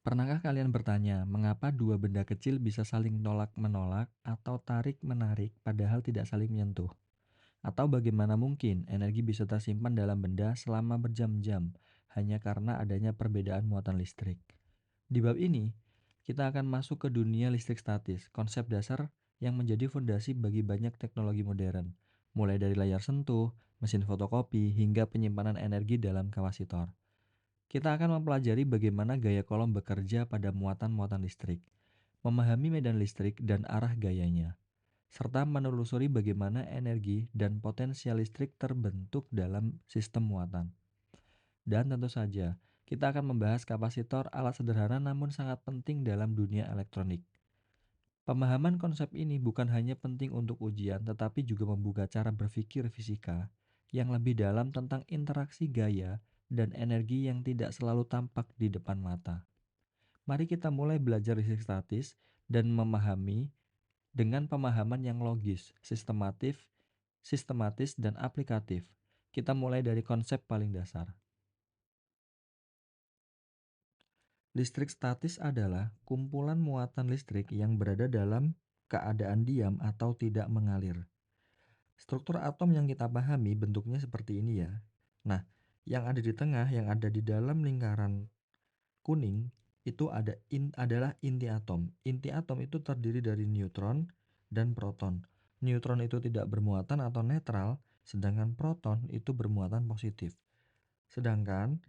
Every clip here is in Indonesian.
Pernahkah kalian bertanya, mengapa dua benda kecil bisa saling tolak-menolak atau tarik-menarik padahal tidak saling menyentuh? Atau bagaimana mungkin energi bisa tersimpan dalam benda selama berjam-jam hanya karena adanya perbedaan muatan listrik? Di bab ini, kita akan masuk ke dunia listrik statis, konsep dasar yang menjadi fondasi bagi banyak teknologi modern, mulai dari layar sentuh, mesin fotokopi, hingga penyimpanan energi dalam kapasitor. Kita akan mempelajari bagaimana gaya kolom bekerja pada muatan-muatan listrik, memahami medan listrik dan arah gayanya, serta menelusuri bagaimana energi dan potensial listrik terbentuk dalam sistem muatan. Dan tentu saja, kita akan membahas kapasitor, alat sederhana namun sangat penting dalam dunia elektronik. Pemahaman konsep ini bukan hanya penting untuk ujian, tetapi juga membuka cara berpikir fisika yang lebih dalam tentang interaksi gaya dan energi yang tidak selalu tampak di depan mata. Mari kita mulai belajar listrik statis dan memahami dengan pemahaman yang logis, sistematis dan aplikatif. Kita mulai dari konsep paling dasar. Listrik statis adalah kumpulan muatan listrik yang berada dalam keadaan diam atau tidak mengalir. Struktur atom yang kita pahami bentuknya seperti ini ya. Nah, yang ada di tengah, yang ada di dalam lingkaran kuning, itu adalah inti atom. Inti atom itu terdiri dari neutron dan proton. Neutron itu tidak bermuatan atau netral, sedangkan proton itu bermuatan positif. Sedangkan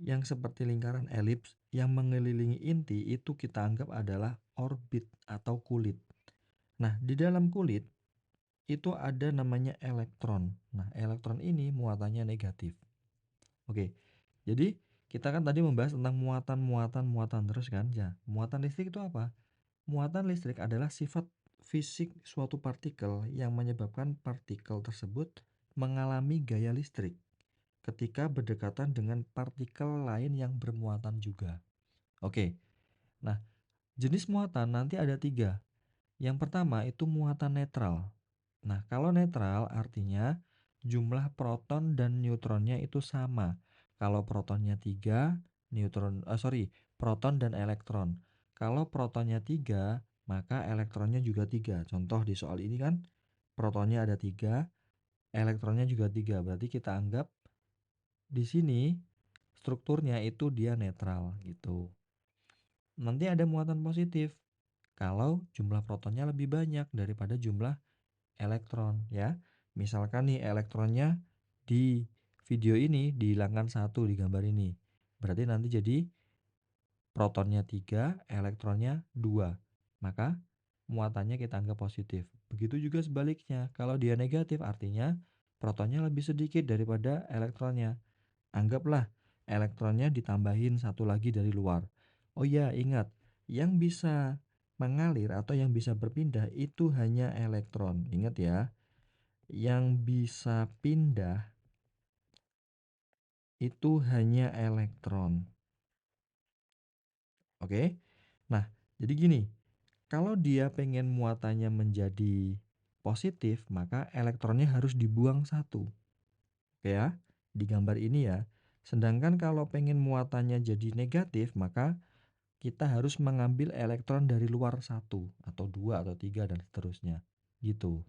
yang seperti lingkaran elips yang mengelilingi inti itu kita anggap adalah orbit atau kulit. Nah, di dalam kulit itu ada namanya elektron. Nah, elektron ini muatannya negatif. Oke, jadi kita kan tadi membahas tentang muatan terus kan? Ya, muatan listrik itu apa? Muatan listrik adalah sifat fisik suatu partikel yang menyebabkan partikel tersebut mengalami gaya listrik ketika berdekatan dengan partikel lain yang bermuatan juga. Oke, nah jenis muatan nanti ada tiga. Yang pertama itu muatan netral. Nah, kalau netral artinya jumlah proton dan neutronnya itu sama. Kalau protonnya 3, proton dan elektron. Kalau protonnya 3, maka elektronnya juga 3. Contoh di soal ini kan, protonnya ada 3, elektronnya juga 3. Berarti kita anggap di sini strukturnya itu dia netral gitu. Nanti ada muatan positif. Kalau jumlah protonnya lebih banyak daripada jumlah elektron ya. Misalkan nih elektronnya di video ini dihilangkan satu di gambar ini. Berarti nanti jadi protonnya 3, elektronnya 2. Maka muatannya kita anggap positif. Begitu juga sebaliknya. Kalau dia negatif artinya protonnya lebih sedikit daripada elektronnya. Anggaplah elektronnya ditambahin satu lagi dari luar. Oh iya, ingat, yang bisa mengalir atau yang bisa berpindah itu hanya elektron. Ingat ya, yang bisa pindah itu hanya elektron. Oke? Nah, jadi gini, kalau dia pengen muatannya menjadi positif, maka elektronnya harus dibuang satu. Oke ya, di gambar ini ya. Sedangkan kalau pengen muatannya jadi negatif, maka kita harus mengambil elektron dari luar satu atau dua atau tiga dan seterusnya. Gitu.